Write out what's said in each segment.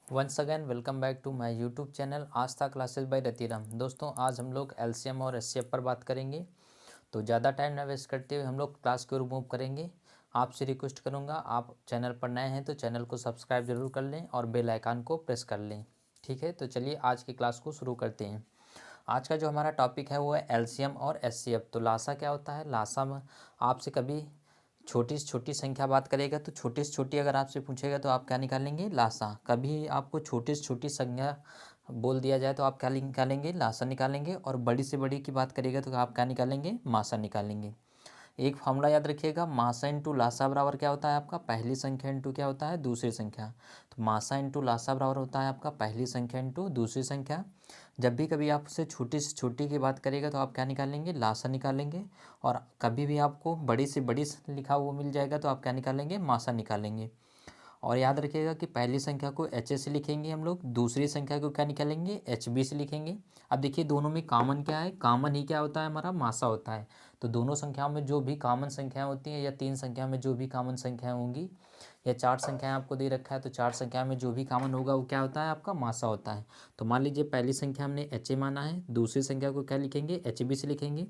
Once again welcome back to my YouTube channel Aastha classes by Ratiram. दोस्तों, आज हम लोग एलसीएम और एचसीएफ पर बात करेंगे। तो ज़्यादा टाइम ना वेस्ट करते हुए हम लोग क्लास को रिमूव करेंगे। आपसे रिक्वेस्ट करूँगा, आप चैनल पर नए हैं तो चैनल को सब्सक्राइब जरूर कर लें और बेल आइकन को प्रेस कर लें। ठीक है, तो चलिए आज की क्लास को शुरू करते हैं। आज का जो हमारा टॉपिक है वो है एलसीएम और एचसीएफ। तो लासा क्या होता है? लासा में आपसे कभी छोटी से छोटी संख्या बात करेगा तो छोटी से छोटी अगर आपसे पूछेगा तो आप क्या निकालेंगे? लासा। कभी आपको छोटी से छोटी संख्या बोल दिया जाए तो आप क्या निकालेंगे? लासा निकालेंगे। और बड़ी से बड़ी की बात करेगा तो आप क्या निकालेंगे? मासा निकालेंगे। एक फॉर्मूला याद रखिएगा, मासा इंटू लासा बराबर क्या होता है आपका? पहली संख्या इंटू क्या होता है? दूसरी संख्या। तो मासा इंटू लासा बराबर होता है आपका पहली संख्या इंटू दूसरी संख्या। जब भी कभी आपसे छोटी से छोटी की बात करेगा तो आप क्या निकालेंगे? लासा निकालेंगे। और कभी भी आपको बड़ी से बड़ी लिखा हुआ मिल जाएगा तो आप क्या निकालेंगे? मासा निकालेंगे। और याद रखिएगा कि पहली संख्या को एच से लिखेंगे हम लोग, दूसरी संख्या को क्या निकालेंगे? एच बी से लिखेंगे। अब देखिए दोनों में कॉमन क्या है? कॉमन ही क्या होता है हमारा? मासा होता है। तो दोनों संख्याओं में जो भी कॉमन संख्याएं होती हैं या तीन संख्या में जो भी कॉमन संख्याएं होंगी या चार संख्याएं आपको दे रखा है तो चार संख्या में जो भी कॉमन होगा वो क्या होता है? आपका मासा होता है। तो मान लीजिए पहली संख्या हमने एच ए माना है, दूसरी संख्या को क्या लिखेंगे? एच बी से लिखेंगे।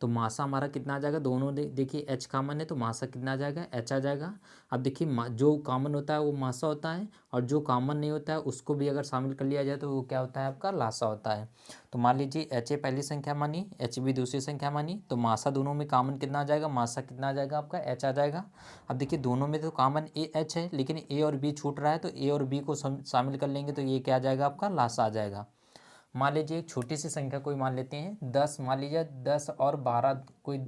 तो मासा हमारा कितना आ जाएगा? दोनों देखिए एच कॉमन है तो मासा कितना आ जाएगा? एच आ जाएगा। अब देखिए जो कॉमन होता है वो मासा होता है और जो कॉमन नहीं होता है उसको भी अगर शामिल कर लिया जाए तो वो क्या होता है? आपका लासा होता है। तो मान लीजिए एच ए पहली संख्या मानी, एच बी दूसरी संख्या मानी, तो मासा दोनों में कॉमन कितना आ जाएगा? मासा कितना आ जाएगा आपका? एच आ जाएगा। अब देखिए दोनों में तो कॉमन ए एच है लेकिन ए और बी छूट रहा है तो ए और बी को शामिल कर लेंगे तो ये क्या आ जाएगा? आपका लासा आ जाएगा। मान लीजिए एक छोटी सी संख्या कोई मान लेते हैं 10। मान लीजिए 10 और 12 कोई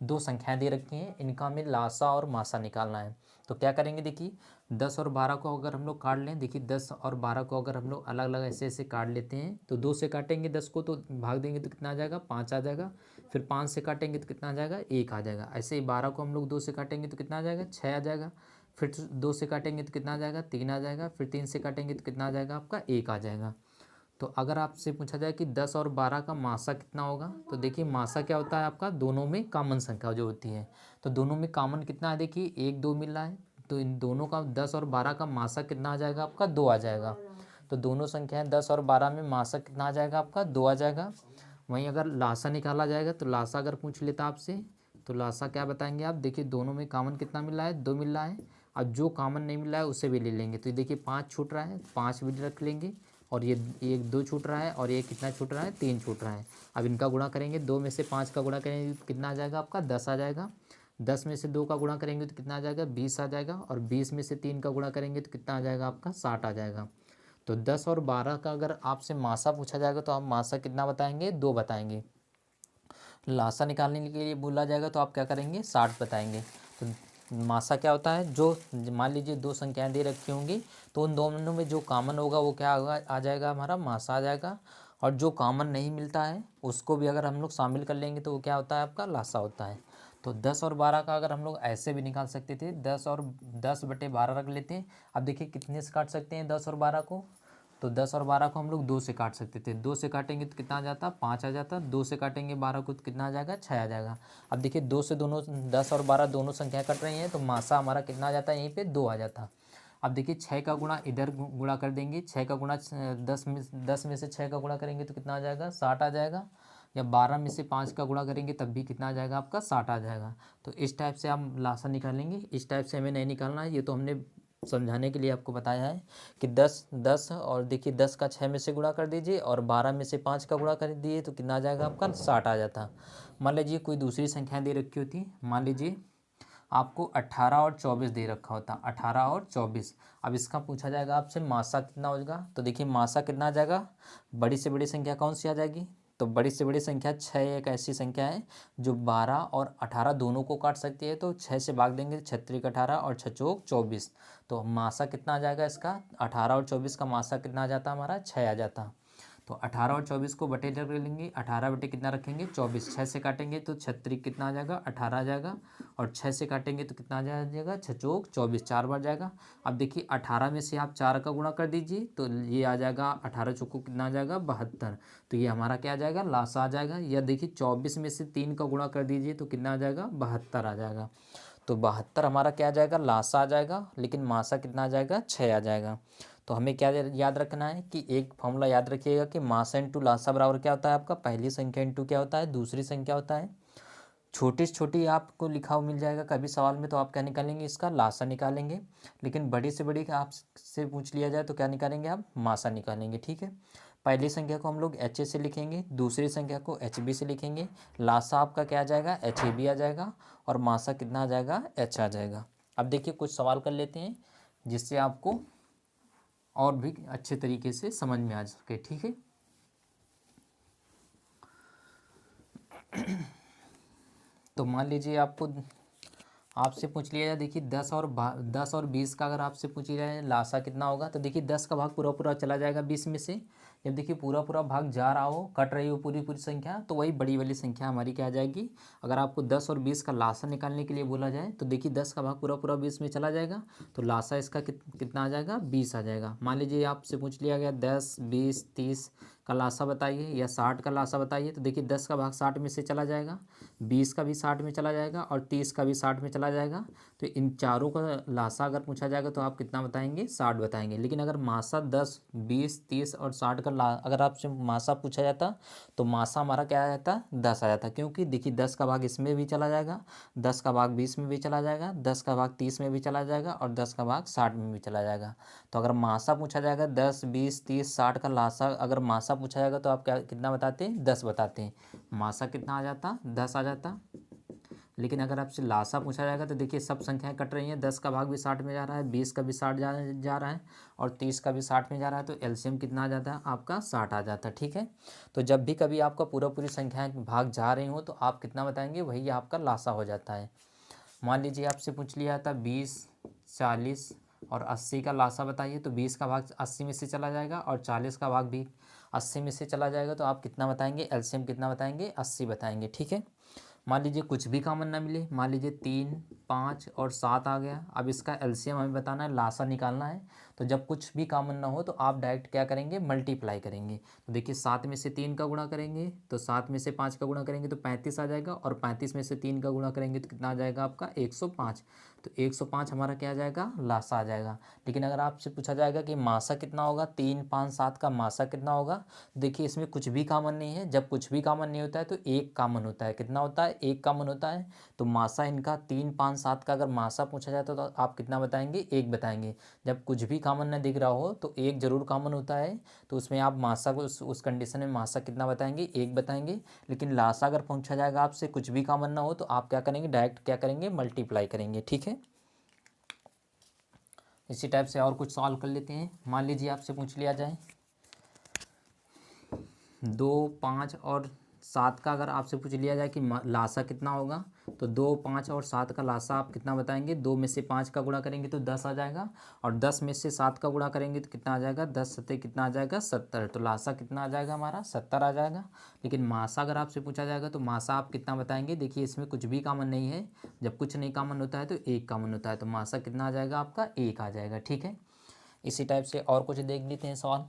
दो संख्याएं दे रखी हैं, इनका हमें लासा और मासा निकालना है। तो क्या करेंगे? देखिए 10 और 12 को अगर हम लोग काट लें, देखिए 10 और 12 को अगर हम लोग अलग अलग ऐसे ऐसे काट लेते हैं तो 2 से काटेंगे 10 को तो भाग देंगे तो कितना आ जाएगा? 5 आ जाएगा। फिर 5 से काटेंगे तो कितना आ जाएगा? 1 आ जाएगा। ऐसे ही 12 को हम लोग 2 से काटेंगे तो कितना आ जाएगा? 6 आ जाएगा। फिर 2 से काटेंगे तो कितना आ जाएगा? 3 आ जाएगा। फिर 3 से काटेंगे तो कितना आ जाएगा? आपका 1 आ जाएगा। तो अगर आपसे पूछा जाए कि 10 और 12 का मासा कितना होगा तो देखिए मासा क्या होता है आपका? दोनों में कॉमन संख्या जो होती है। तो दोनों में कॉमन कितना है? देखिए 1 2 मिल रहा है तो इन दोनों का 10 और 12 का मासा कितना आ जाएगा आपका? 2 आ जाएगा। तो दोनों संख्याएं 10 और 12 में मासा कितना आ जाएगा आपका? 2 आ जाएगा। वहीं अगर लासा निकाला जाएगा तो लासा अगर पूछ लेता आपसे तो लासा क्या बताएंगे आप? देखिए दोनों में कॉमन कितना मिल रहा है? 2 मिल रहा है। अब जो कॉमन नहीं मिल रहा है उसे भी ले लेंगे तो देखिए 5 छूट रहा है, 5 भी रख लेंगे। और ये एक 2 छूट रहा है और ये कितना छूट रहा है? 3 छूट रहा है। अब इनका गुणा करेंगे, 2 में से 5 का गुणा करेंगे तो कितना आ जाएगा आपका? 10 आ जाएगा। 10 में से 2 का गुणा करेंगे तो कितना आ जाएगा? 20 आ जाएगा। और 20 में से 3 का गुणा करेंगे तो कितना आ जाएगा आपका? 60 आ जाएगा। तो 10 और 12 का अगर आपसे मासा पूछा जाएगा तो आप मासा कितना बताएंगे? 2 बताएंगे। लासा निकालने के लिए बोला जाएगा तो आप क्या करेंगे? 60 बताएंगे। तो मासा क्या होता है? जो मान लीजिए दो संख्याएं दे रखी होंगी तो उन दोनों में जो कॉमन होगा वो क्या होगा? आ जाएगा हमारा मासा आ जाएगा। और जो कॉमन नहीं मिलता है उसको भी अगर हम लोग शामिल कर लेंगे तो वो क्या होता है? आपका लासा होता है। तो 10 और 12 का अगर हम लोग ऐसे भी निकाल सकते थे, 10 बटे 12 रख लेते हैं। अब देखिए कितने से काट सकते हैं 10 और 12 को? तो 10 और 12 को हम लोग 2 से काट सकते थे। 2 से काटेंगे तो कितना आ जाता? 5 आ जाता। 2 से काटेंगे 12 को तो कितना आ जाएगा? 6 आ जाएगा। अब देखिए 2 से दोनों 10 और 12 दोनों संख्या कट रही हैं तो मासा हमारा कितना आ जाता है? यहीं पे 2 आ जाता। अब देखिए 6 का गुणा इधर गुणा कर देंगे। 6 का गुणा 10 में से 6 का गुणा करेंगे तो कितना आ जाएगा? 60 आ जाएगा। या 12 में से 5 का गुणा करेंगे तब भी कितना आ जाएगा? आपका 60 आ जाएगा। तो इस टाइप से हम लासा निकालेंगे। इस टाइप से हमें नहीं निकालना है, ये तो हमने समझाने के लिए आपको बताया है कि 10 10 और देखिए 10 का 6 में से गुणा कर दीजिए और 12 में से 5 का गुणा कर दिए तो कितना आ जाएगा? आपका 60 आ जाता। मान लीजिए कोई दूसरी संख्या दे रखी होती, मान लीजिए आपको 18 और 24 दे रखा होता, 18 और 24। अब इसका पूछा जाएगा आपसे मासा कितना होगा तो देखिए मासा कितना आ जाएगा? बड़ी से बड़ी संख्या कौन सी आ जाएगी? तो बड़ी से बड़ी संख्या 6 एक ऐसी संख्या है जो 12 और 18 दोनों को काट सकती है। तो 6 से भाग देंगे, 6 18 और 6 चौक 24। तो मासा कितना आ जाएगा इसका? 18 और 24 का मासा कितना आ जाता? हमारा 6 आ जाता। तो 18 और 24 को बटे कर लेंगे। 18 बटे कितना रखेंगे? 24। 6 से काटेंगे तो 36 कितना आ जाएगा? 18 आ जाएगा। और 6 से काटेंगे तो कितना आ जाएगा? 6 चौक 24, 4 बार जाएगा। अब देखिए 18 में से आप 4 का गुणा कर दीजिए तो ये आ जाएगा 18 चौको कितना आ जाएगा? 72। तो ये हमारा क्या आ जाएगा? लासा आ जाएगा। या देखिए 24 में से 3 का गुणा कर दीजिए तो कितना आ जाएगा? 72 आ जाएगा। तो 72 हमारा क्या आ जाएगा? लासा आ जाएगा। लेकिन मासा कितना आ जाएगा? 6 आ जाएगा। तो हमें क्या याद रखना है कि एक फॉर्मूला याद रखिएगा कि मासा इंटू लासा बराबर क्या होता है आपका, पहली संख्या इंटू क्या होता है, दूसरी संख्या होता है। छोटी से छोटी आपको लिखा हुआ मिल जाएगा कभी सवाल में, तो आप क्या निकालेंगे, इसका लासा निकालेंगे। लेकिन बड़ी से बड़ी आपसे पूछ लिया जाए तो क्या निकालेंगे, आप मासा निकालेंगे। ठीक है, पहली संख्या को हम लोग एच ए से लिखेंगे, दूसरी संख्या को एच बी से लिखेंगे। लासा आपका क्या आ जाएगा, एच ए बी आ जाएगा, और मासा कितना आ जाएगा, एच आ जाएगा। अब देखिए कुछ सवाल कर लेते हैं जिससे आपको और भी अच्छे तरीके से समझ में आ सके। ठीक है, तो मान लीजिए आपसे पूछ लिया जाए, देखिए 10 और 20 का अगर आपसे पूछ लिया जाए लासा कितना होगा, तो देखिए 10 का भाग पूरा पूरा चला जाएगा 20 में से। जब देखिए पूरा पूरा भाग जा रहा हो, कट रही हो पूरी पूरी संख्या, तो वही बड़ी वाली संख्या हमारी क्या आ जाएगी। अगर आपको 10 और 20 का लासा निकालने के लिए बोला जाए तो देखिए 10 का भाग पूरा पूरा 20 में चला जाएगा, तो लासा इसका कितना आ जाएगा, 20 आ जाएगा। मान लीजिए आपसे पूछ लिया गया 10, 20, 30 का लासा बताइए या 60 का लासा बताइए, तो देखिए 10 का भाग 60 में से चला जाएगा, 20 का भी 60 में चला जाएगा, और 30 का भी 60 में चला जाएगा। तो इन चारों का लासा अगर पूछा जाएगा तो आप कितना बताएंगे, 60 बताएंगे। लेकिन अगर मासा 10, 20, 30 और 60 का अगर आपसे मासा पूछा जाता तो मासा हमारा क्या आ जाता, 10 आ जाता। क्योंकि देखिए 10 का भाग इसमें भी चला जाएगा, 10 का भाग 20 में भी चला जाएगा, 10 का भाग 30 में भी चला जाएगा, और 10 का भाग 60 में भी चला जाएगा। तो अगर मासा पूछा जाएगा 10, 20, 30, 60 का लासा अगर मासा पूछा जाएगा तो आप क्या कितना बताते हैं, 10 बताते हैं। मासा कितना आ जाता, 10 आ जाता। लेकिन अगर आपसे लासा पूछा जाएगा तो देखिए सब संख्याएं कट रही हैं, 10 का भाग भी 60 में जा रहा है, 20 का भी 60 जा रहा है, और 30 का भी 60 में जा रहा है, तो एलसीएम कितना आ जाता है आपका, 60 आ जाता है। ठीक है, तो जब भी कभी आपका पूरा पूरी संख्याएं भाग जा रही हो तो आप कितना बताएंगे, वही आपका लासा हो जाता है। मान लीजिए आपसे पूछ लिया था 20, 40 और 80 का लासा बताइए, तो 20 का भाग 80 में से चला जाएगा और 40 का भाग भी 80 में से चला जाएगा, तो आप कितना बताएंगे, एलसीएम कितना बताएंगे, 80 बताएंगे। ठीक है, मान लीजिए कुछ भी कॉमन ना मिले, मान लीजिए 3, 5 और 7 आ गया। अब इसका एलसीएम हमें बताना है, लासा निकालना है। तो जब कुछ भी कॉमन ना हो तो आप डायरेक्ट क्या करेंगे, मल्टीप्लाई करेंगे। तो देखिए 7 में से 3 का गुणा करेंगे तो 7 में से 5 का गुणा करेंगे तो 35 आ जाएगा, और 35 में से 3 का गुणा करेंगे तो कितना आ जाएगा आपका, 105। तो 105 हमारा क्या आ जाएगा, लासा आ जाएगा। लेकिन अगर आपसे पूछा जाएगा कि मासा कितना होगा, 3, 5, 7 का मासा कितना होगा, देखिए इसमें कुछ भी कॉमन नहीं है। जब कुछ भी कॉमन नहीं होता है तो एक कॉमन होता है। कितना होता है, एक कॉमन होता है। तो मासा इनका 3, 5, 7 का अगर मासा पूछा जाता है तो आप कितना बताएंगे, एक बताएंगे। जब कुछ भी कॉमन न दिख रहा हो तो एक जरूर कॉमन होता है, तो उसमें आप मासा को उस कंडीशन में मासा कितना बताएंगे, एक बताएंगे। लेकिन लासा अगर पूछा जाएगा आपसे, कुछ भी कॉमन ना हो, तो आप क्या करेंगे, डायरेक्ट क्या करेंगे, मल्टीप्लाई करेंगे। ठीक है, इसी टाइप से और कुछ सवाल कर लेते हैं। मान लीजिए आपसे पूछ लिया जाए 2, 5 और 7 का अगर आपसे पूछ लिया जाए कि लासा कितना होगा, तो 2, 5 और 7 का लासा आप कितना बताएंगे, 2 में से 5 का गुणा करेंगे तो 10 आ जाएगा, और 10 में से 7 का गुणा करेंगे तो कितना आ जाएगा, 10 सत्ते कितना आ जाएगा, 70। तो लासा कितना आ जाएगा हमारा, 70 आ जाएगा। लेकिन मासा अगर आपसे पूछा जाएगा तो मासा आप कितना बताएंगे, देखिए इसमें कुछ भी कॉमन नहीं है। जब कुछ नहीं कॉमन होता है तो एक कॉमन होता है, तो मासा कितना आ जाएगा आपका, 1 आ जाएगा। ठीक है, इसी टाइप से और कुछ देख लेते हैं सवाल।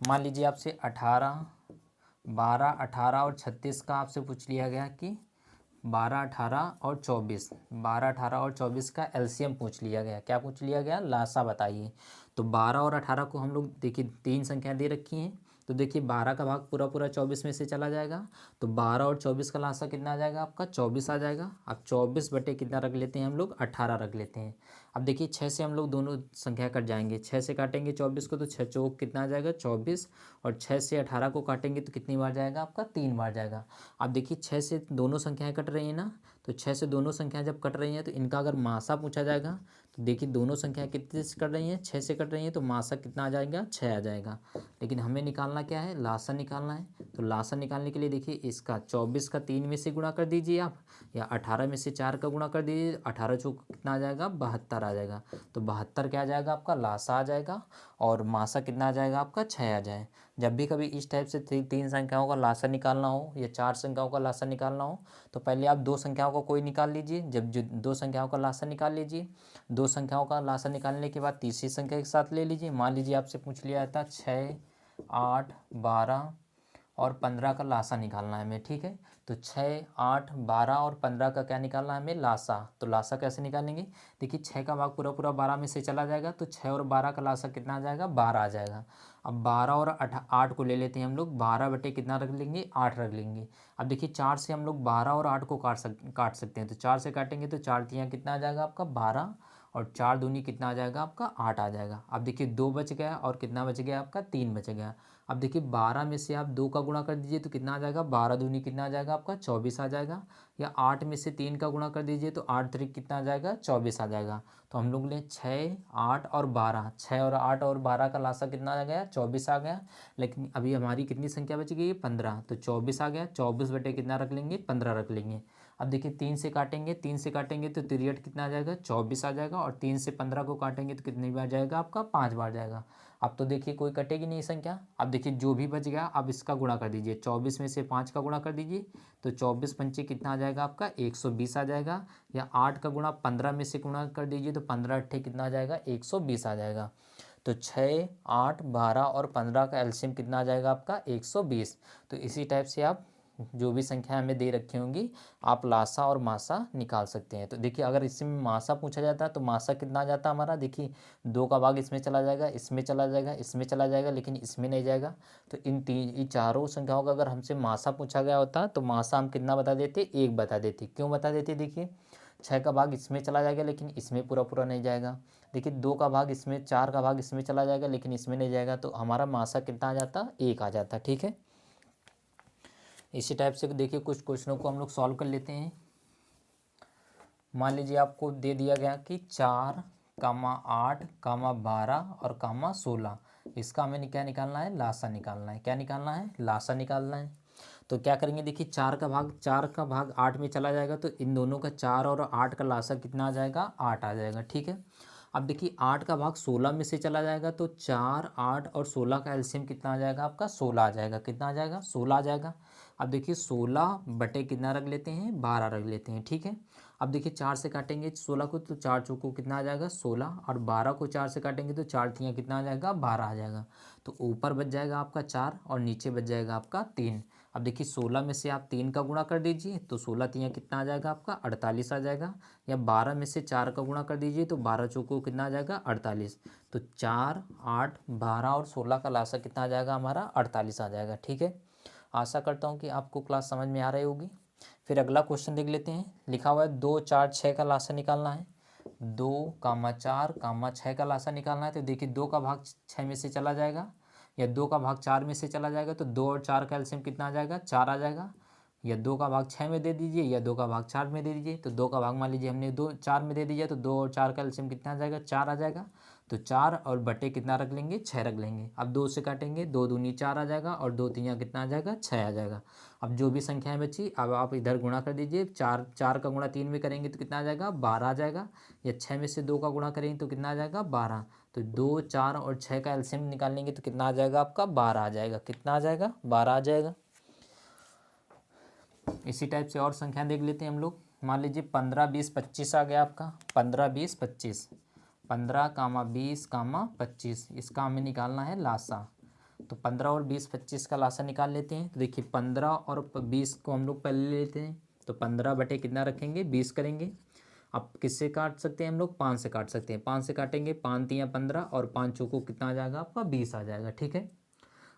मान लीजिए आपसे 18, 12, 18 और 36 का आपसे पूछ लिया गया कि 12, 18 और 24, 12, 18 और 24 का एलसीएम पूछ लिया गया। क्या पूछ लिया गया, लासा बताइए। तो 12 और 18 को हम लोग देखिए तीन संख्या दे रखी हैं, तो देखिए 12 का भाग पूरा पूरा 24 में से चला जाएगा, तो 12 और 24 का लासा कितना आ जाएगा आपका, 24 आ जाएगा। अब 24 बटे कितना रख लेते हैं हम लोग, 18 रख लेते हैं। अब देखिए 6 से हम लोग दोनों संख्या कट जाएंगे, 6 से काटेंगे 24 को तो 6 चौक कितना आ जाएगा, 24, और 6 से 18 को काटेंगे तो कितनी बार जाएगा आपका, 3 बार जाएगा। अब देखिए 6 से दोनों संख्याएं कट रही हैं ना, तो 6 से दोनों संख्याएं जब कट रही हैं तो इनका अगर मासा पूछा जाएगा तो देखिए दोनों संख्याएं कितने से कट रही हैं, 6 से कट रही हैं, तो मासा कितना आ जाएगा, 6 आ जाएगा। लेकिन हमें निकालना क्या है, लासा निकालना है। तो लासा निकालने के लिए देखिए इसका 24 का 3 में से गुणा कर दीजिए आप, या 18 में से 4 का गुणा कर दीजिए, 18 चौक कितना आ जाएगा, 72 आ जाएगा। तो 72 क्या आ जाएगा आपका, लासा आ जाएगा, और मासा कितना आ जाएगा आपका, 6 आ जाए। जब भी कभी इस टाइप से तीन संख्याओं का लासा निकालना हो या 4 संख्याओं का लासा निकालना हो, तो पहले आप 2 संख्याओं का कोई निकाल लीजिए। जब जो 2 संख्याओं का लासा निकाल लीजिए, 2 संख्याओं का लासा निकालने के बाद तीसरी संख्या के साथ ले लीजिए। मान लीजिए आपसे पूछ लिया था 6, 8, 12 और 15 का लासा निकालना है हमें, ठीक है। तो 6, 8, 12 और 15 का क्या निकालना है हमें, लासा। तो लासा कैसे निकालेंगे, देखिए 6 का भाग पूरा पूरा 12 में से चला जाएगा, तो 6 और 12 का लासा कितना आ जाएगा, 12 आ जाएगा। अब 12 और 8 को ले लेते हैं हम लोग, 12 बटे कितना रख लेंगे, 8 रख लेंगे। अब देखिए 4 से हम लोग 12 और 8 को काट सकते हैं, तो 4 से काटेंगे तो 4 तियाँ कितना आ जाएगा आपका, 12, और 4 दूनी कितना आ जाएगा आपका, 8 आ जाएगा। अब देखिए 2 बच गया और कितना बच गया आपका, 3 बच गया। अब देखिए 12 में से आप 2 का गुणा कर दीजिए तो कितना आ जाएगा, 12 दूनी कितना आ जाएगा आपका, 24 आ जाएगा। या 8 में से 3 का गुणा कर दीजिए तो 8 त्रिक कितना आ जाएगा, 24 आ जाएगा। तो हम लोग लें 6, 8 और 12, 6 और 8 और 12 का लासा कितना आ गया, 24 आ गया। लेकिन अभी हमारी कितनी संख्या बच गई है, 15, तो 24 आ गया। 24 बटे कितना रख लेंगे, 15 रख लेंगे। अब देखिए 3 से काटेंगे, 3 से काटेंगे तो 3 कितना आ जाएगा, 24 आ जाएगा। और 3 से 15 को काटेंगे तो कितनी बार जाएगा आपका, 5 बार जाएगा। अब तो देखिए कोई कटेगी नहीं संख्या। अब देखिए जो भी बच गया अब इसका गुणा कर दीजिए, 24 में से 5 का गुणा कर दीजिए तो 24 पंचे कितना आ जाएगा आपका, 120 आ जाएगा। या 8 का गुणा 15 में से गुणा कर दीजिए तो 15 अट्ठे कितना आ जाएगा, 120 आ जाएगा। तो 6, 8, 12 और 15 का एलसीएम कितना आ जाएगा आपका, 120। तो इसी टाइप से आप जो भी संख्या हमें दे रखी होंगी आप लासा और मासा निकाल सकते हैं। तो देखिए अगर इसमें मासा पूछा जाता है तो मासा कितना आ जाता है हमारा, देखिए 2 का भाग इसमें चला जाएगा, इसमें चला जाएगा, इसमें चला जाएगा, लेकिन इसमें नहीं जाएगा। तो इन चारों संख्याओं का अगर हमसे मासा पूछा गया होता तो मासा हम कितना बता देते, 1 बता देते। क्यों बता देते, देखिए 6 का भाग इसमें चला जाएगा लेकिन इसमें पूरा पूरा नहीं जाएगा। देखिए 2 का भाग इसमें, 4 का भाग इसमें चला जाएगा लेकिन इसमें नहीं जाएगा, तो हमारा मासा कितना आ जाता, 1 आ जाता, ठीक है। इसी टाइप से देखिए कुछ क्वेश्चनों को हम लोग सॉल्व कर लेते हैं। मान लीजिए आपको दे दिया गया कि 4, 8, 12 और 16, इसका हमें क्या निकालना है, लासा निकालना है। क्या निकालना है, लासा निकालना है। तो क्या करेंगे, देखिए 4 का भाग 8 में चला जाएगा तो इन दोनों का 4 और 8 का लासा कितना आ जाएगा, 8 आ जाएगा, ठीक है। अब देखिए 8 का भाग 16 में से चला जाएगा तो 4, 8 और 16 का एलसीएम कितना आ जाएगा आपका, 16 आ जाएगा। कितना आ जाएगा, 16 आ जाएगा। अब देखिए 16 बटे कितना रख लेते हैं, 12 रख लेते हैं, ठीक है। अब देखिए 4 से काटेंगे 16 को तो 4 चौको कितना आ जाएगा, 16, और 12 को 4 से काटेंगे तो 4 तियाँ कितना आ जाएगा, 12 आ जाएगा। तो ऊपर बच जाएगा आपका 4 और नीचे बच जाएगा आपका 3। अब देखिए 16 में से आप 3 का गुणा कर दीजिए तो 16 तियाँ कितना आ जाएगा आपका, 48 आ जाएगा। या 12 में से 4 का गुणा कर दीजिए तो 12 चौको कितना आ जाएगा, 48। तो 4, 8, 12 और 16 का लासा कितना आ जाएगा हमारा, 48 आ जाएगा, ठीक है। आशा करता हूँ कि आपको क्लास समझ में आ रही होगी। फिर अगला क्वेश्चन देख लेते हैं। लिखा हुआ है 2, 4, 6 का लासा निकालना है। 2, 4, 6 का लासा निकालना है। तो देखिए 2 का भाग 6 में से चला जाएगा या 2 का भाग 4 में से चला जाएगा तो 2 और 4 का एलसीएम कितना आ जाएगा, 4 आ जाएगा। या 2 का भाग 6 में दे दीजिए या 2 का भाग 4 में दे दीजिए। तो 2 का भाग मान लीजिए हमने 2 4 में दे दिया तो 2 और 4 का एलसीएम कितना आ जाएगा, 4 आ जाएगा। तो 4 और बटे कितना रख लेंगे, 6 रख लेंगे। अब 2 से काटेंगे, 2 दूनी 4 आ जाएगा और 2 तियाँ कितना आ जाएगा, 6 आ जाएगा। अब जो भी संख्याएं बची अब आप इधर गुणा कर दीजिए। 4 का गुणा 3 में करेंगे तो कितना आ जाएगा, 12 आ जाएगा। या 6 में से 2 का गुणा करेंगे तो कितना आ जाएगा, 12। तो 2, 4 और 6 का एलसीएम निकालेंगे तो कितना आ जाएगा आपका, 12 आ जाएगा। कितना आ जाएगा, 12 आ जाएगा। इसी टाइप से और संख्या देख लेते हैं हम लोग। मान लीजिए 15, 20, 25 आ गया आपका। 15, 20, 25, 15, 20, 25, इसका हमें निकालना है लासा। तो 15 और 20, 25 का लासा निकाल लेते हैं। तो देखिए 15 और 20 को हम लोग पहले लेते हैं। तो 15 बटे कितना रखेंगे, 20 करेंगे। अब किससे काट सकते हैं हम लोग, 5 से काट सकते हैं। 5 से काटेंगे, 5 तियाँ 15 और 5 चौको कितना आ जाएगा आपका, 20 आ जाएगा, ठीक है।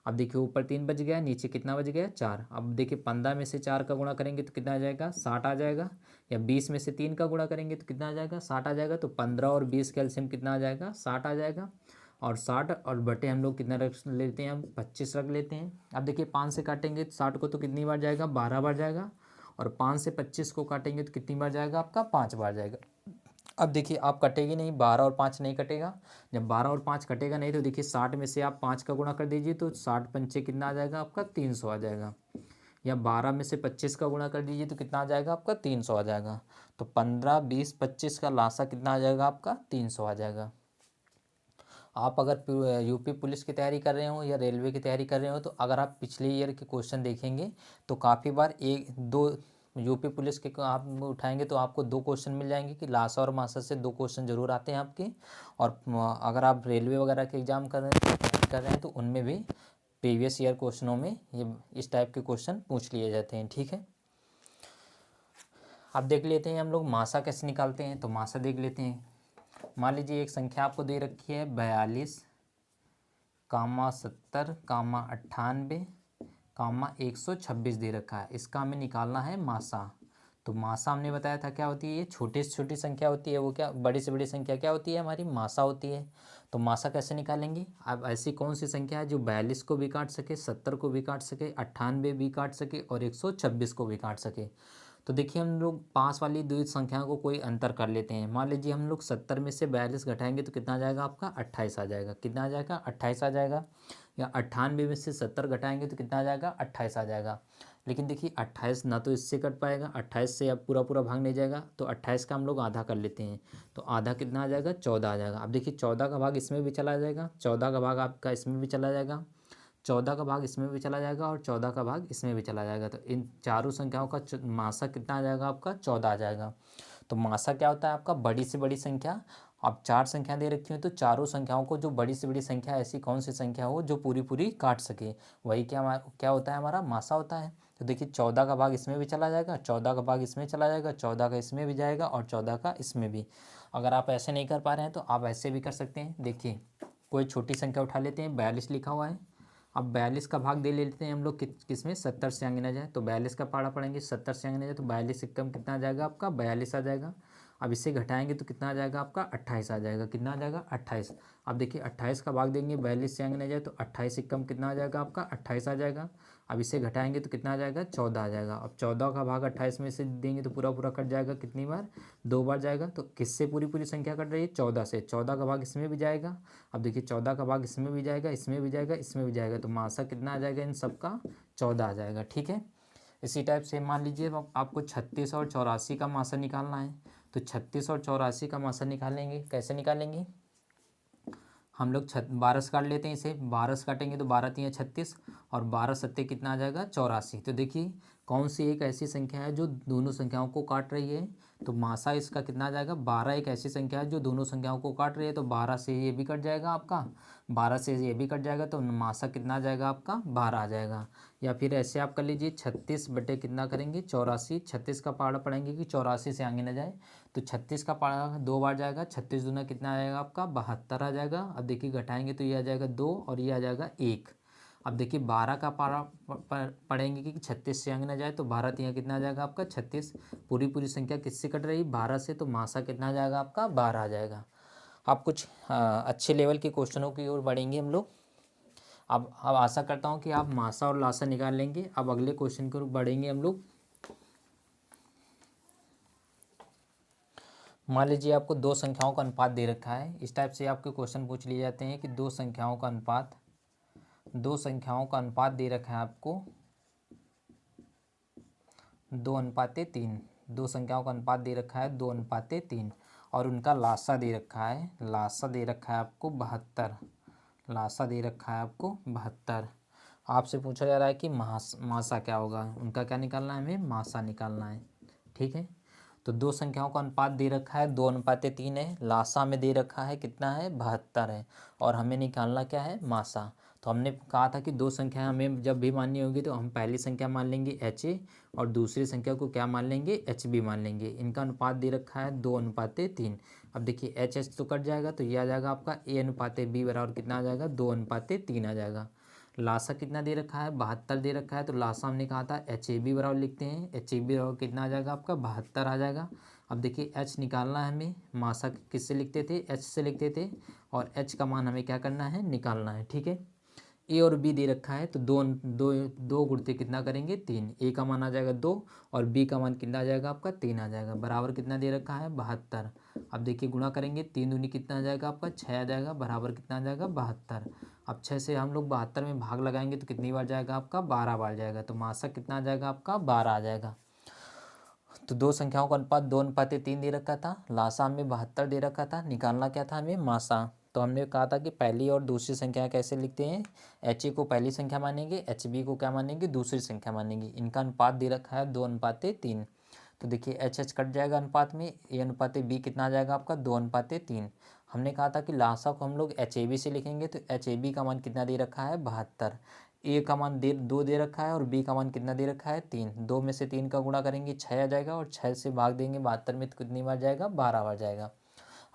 अब देखिए ऊपर 3 बच गया, नीचे कितना बच गया, 4। अब देखिए 15 में से 4 का गुणा करेंगे तो कितना आ जाएगा, 60 आ जाएगा। या 20 में से 3 का गुणा करेंगे तो कितना आ जाएगा, 60 आ जाएगा। तो 15 और 20 का एलसीएम कितना आ जाएगा, 60 आ जाएगा। और 60 और बटे हम लोग कितना रख लेते हैं, हम 25 रख लेते हैं। अब देखिए 5 से काटेंगे तो 60 को तो कितनी बार जाएगा, 12 बार जाएगा। और 5 से 25 को काटेंगे तो कितनी बार जाएगा आपका, 5 बार जाएगा। अब देखिए आप कटेगी नहीं, 12 और 5 नहीं कटेगा। जब 12 और 5 कटेगा नहीं तो देखिए 60 में से आप 5 का गुणा कर दीजिए तो 60 पंचे कितना आ जाएगा आपका, 300 आ जाएगा। या 12 में से 25 का गुणा कर दीजिए तो कितना आ जाएगा आपका, 300 आ जाएगा। तो 15, 20, 25 का लासा कितना आ जाएगा आपका, 300 आ जाएगा। आप अगर यूपी पुलिस की तैयारी कर रहे हो या रेलवे की तैयारी कर रहे हो तो अगर आप पिछले ईयर के क्वेश्चन देखेंगे तो काफ़ी बार एक दो यूपी पुलिस के आप उठाएंगे तो आपको 2 क्वेश्चन मिल जाएंगे कि लासा और मासा से 2 क्वेश्चन जरूर आते हैं आपके। और अगर आप रेलवे वगैरह के एग्जाम कर रहे हैं तो उनमें भी प्रीवियस ईयर क्वेश्चनों में ये इस टाइप के क्वेश्चन पूछ लिए जाते हैं। ठीक है, अब देख लेते हैं हम लोग मासा कैसे निकालते हैं। तो मासा देख लेते हैं। मान लीजिए एक संख्या आपको दे रखी है 42, 70, 98, 126 दे रखा है। इसका हमें निकालना है मासा। तो मासा हमने बताया था क्या होती है, ये छोटी से छोटी संख्या होती है, वो क्या बड़ी से बड़ी संख्या क्या होती है, हमारी मासा होती है। तो मासा कैसे निकालेंगे। अब ऐसी कौन सी संख्या है जो 42 को भी काट सके, 70 को भी काट सके, 98 भी काट सके और 126 को भी काट सके। तो देखिए हम लोग पास वाली दो संख्याओं को कोई अंतर कर लेते हैं। मान लीजिए हम लोग 70 में से 42 घटाएंगे तो कितना आ जाएगा आपका 28 आ जाएगा। कितना आ जाएगा 28 आ जाएगा। या 98 में से 70 घटाएंगे तो कितना आ जाएगा 28 आ जाएगा। लेकिन देखिए 28 ना तो इससे कट पाएगा, 28 से अब पूरा पूरा भाग नहीं जाएगा, तो 28 का हम लोग आधा कर लेते हैं। तो आधा कितना आ जाएगा 14 आ जाएगा। अब देखिए 14 का भाग इसमें भी चला जाएगा, 14 का भाग आपका इसमें भी चला जाएगा, 14 का भाग इसमें भी चला जाएगा और 14 का भाग इसमें भी चला जाएगा। तो इन चारों संख्याओं का मासा कितना आ जाएगा आपका 14 आ जाएगा। तो मासा क्या होता है आपका बड़ी से बड़ी संख्या। अब चार संख्या दे रखी हो तो चारों संख्याओं को जो बड़ी से बड़ी संख्या ऐसी कौन सी संख्या हो जो पूरी पूरी काट सके, वही क्या होता है हमारा मासा होता है। तो देखिए 14 का भाग इसमें भी चला जाएगा, 14 का भाग इसमें चला जाएगा, 14 का इसमें भी जाएगा और 14 का इसमें भी। अगर आप ऐसे नहीं कर पा रहे हैं तो आप ऐसे भी कर सकते हैं। देखिए कोई छोटी संख्या उठा लेते हैं, 42 लिखा हुआ है। अब 42 का भाग दे लेते हैं हम लोग किस में 70 से आगे ना जाए। तो 42 का पाड़ा पड़ेंगे, 70 से आगे ना जाए तो 42 से कम कितना आ जाएगा आपका 42 आ जाएगा। अब इससे घटाएंगे तो कितना आ जाएगा आपका 28 आ जाएगा। कितना आ जाएगा 28। अब देखिए 28 का भाग देंगे 42 से आगे ना जाए तो 28 से कम कितना आ जाएगा आपका 28 आ जाएगा। अब इसे घटाएंगे तो कितना आ जाएगा 14 आ जाएगा। अब 14 का भाग 28 में से देंगे तो पूरा पूरा कट जाएगा, कितनी बार 2 बार जाएगा। तो किससे पूरी पूरी संख्या कट रही है 14 से, 14 का भाग इसमें भी जाएगा। अब देखिए 14 का भाग इसमें भी जाएगा, इसमें भी जाएगा, इसमें भी जाएगा। तो मासा कितना आ जाएगा इन सब का 14 आ जाएगा। ठीक है, इसी टाइप से मान लीजिए आपको 36 और 84 का मासा निकालना है। तो 36 और 84 का मासा निकालेंगे, कैसे निकालेंगे। हम लोग 12 से काट लेते हैं इसे, 12 से काटेंगे तो 12 3 36 और 12 सत्ते कितना आ जाएगा 84। तो देखिए कौन सी एक ऐसी संख्या है जो दोनों संख्याओं को काट रही है। तो मासा इसका कितना आ जाएगा 12 एक ऐसी संख्या है जो दोनों संख्याओं को काट रही है। तो 12 से ये भी कट जाएगा आपका, 12 से ये भी कट जाएगा, तो मासा कितना आ जाएगा आपका 12 आ जाएगा। या फिर ऐसे आप कर लीजिए 36 बटे कितना करेंगे 84, 36 का पारा पढ़ेंगे कि 84 से आगे ना जाए। तो 36 का पारा 2 बार जाएगा, 36 दूना कितना आएगा आपका 72 आ जाएगा। अब देखिए घटाएंगे तो ये आ जाएगा 2 और ये आ जाएगा 1। अब देखिए 12 का पारा पढ़ेंगे कि 36 से आगे ना जाए। तो 12 यहाँ कितना आ जाएगा आपका 36। पूरी पूरी संख्या किससे कट रही 12 से, तो मासा कितना आ जाएगा आपका 12 आ जाएगा। आप कुछ अच्छे लेवल के क्वेश्चनों की ओर बढ़ेंगे हम लोग। अब आशा करता हूँ कि आप मासा और लासा निकाल लेंगे। अब अगले क्वेश्चन की ओर बढ़ेंगे हम लोग। मान लीजिए आपको दो संख्याओं का अनुपात दे रखा है। इस टाइप से आपके क्वेश्चन पूछ लिए जाते हैं कि दो संख्याओं का अनुपात दे रखा है आपको 2:3। दो संख्याओं का अनुपात दे रखा है 2:3 और उनका लासा दे रखा है, आपको 72। लासा दे रखा है आपको 72। आपसे पूछा जा रहा है कि मासा क्या होगा, उनका क्या निकालना है, हमें मासा निकालना है। ठीक है, तो दो संख्याओं का अनुपात दे रखा है 2:3 है, लासा में दे रखा है कितना है 72 है, और हमें निकालना क्या है मासा। तो हमने कहा था कि दो संख्या हमें जब भी माननी होगी तो हम पहली संख्या मान लेंगे HA और दूसरी संख्या को क्या मान लेंगे HB मान लेंगे। इनका अनुपात दे रखा है 2:3। अब देखिए HH तो कट जाएगा तो ये आ जाएगा आपका A/B बराबर कितना आ जाएगा 2:3 आ जाएगा। लासा कितना दे रखा है 72 दे रखा है, तो लासा हमने कहा था HAB बराबर लिखते हैं। HAB बराबर कितना आ जाएगा आपका 72 आ जाएगा। अब देखिए H निकालना है हमें, मासा किससे लिखते थे H से लिखते थे, और H का मान हमें क्या करना है निकालना है। ठीक है, A और B दे रखा है तो दो दो दो गुणते कितना करेंगे 3। A का मान आ जाएगा 2 और B का मान कितना आ जाएगा आपका 3 आ जाएगा, बराबर कितना दे रखा है 72। अब देखिए गुणा करेंगे 3 दूनी कितना आ जाएगा आपका 6 आ जाएगा, बराबर कितना आ जाएगा 72। अब 6 से हम लोग 72 में भाग लगाएंगे तो कितनी बार जाएगा आपका 12 बार जाएगा। तो मासा कितना आ जाएगा आपका 12 आ जाएगा। तो दो संख्याओं का अनुपात 2:3 दे रखा था, लासा हमें 72 दे रखा था, निकालना क्या था हमें मासा। तो हमने कहा था कि पहली और दूसरी संख्या कैसे लिखते हैं, HA को पहली संख्या मानेंगे, HB को क्या मानेंगे दूसरी संख्या मानेंगे। इनका अनुपात दे रखा है 2:3। तो देखिए HH कट जाएगा अनुपात में, A/B कितना आ जाएगा आपका 2:3। हमने कहा था कि लासा को हम लोग HAB से लिखेंगे, तो HAB का मान कितना दे रखा है 72। ए का मान 2 दे रखा है और बी का मान कितना दे रखा है 3। 2 में से 3 का गुणा करेंगे 6 आ जाएगा और 6 से भाग देंगे 72 में तो कितनी बार जाएगा 12 बार जाएगा।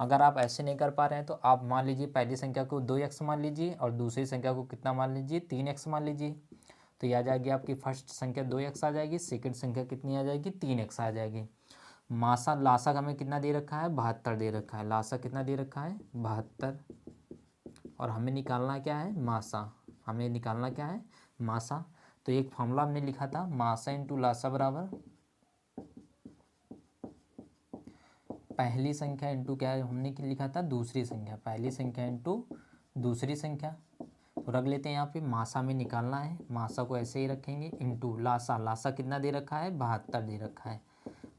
अगर आप ऐसे नहीं कर पा रहे हैं तो आप मान लीजिए पहली संख्या को 2x मान लीजिए और दूसरी संख्या को कितना मान लीजिए 3x मान लीजिए। तो यह आ जाएगी आपकी फर्स्ट संख्या 2x आ जाएगी, सेकंड संख्या कितनी आ जाएगी 3x आ जाएगी। मासा लासा हमें कितना दे रखा है 72 दे रखा है। लासा कितना दे रखा है 72 और हमें निकालना क्या है मासा। हमें निकालना क्या है मासा। तो एक फॉर्मूला हमने लिखा था मासा इंटू लासा बराबर पहली संख्या इंटू क्या हमने लिखा था दूसरी संख्या, पहली संख्या इंटू दूसरी संख्या। तो रख लेते हैं यहाँ पे मासा में निकालना है, मासा को ऐसे ही रखेंगे इंटू लासा। लासा कितना दे रखा है 72 दे रखा है।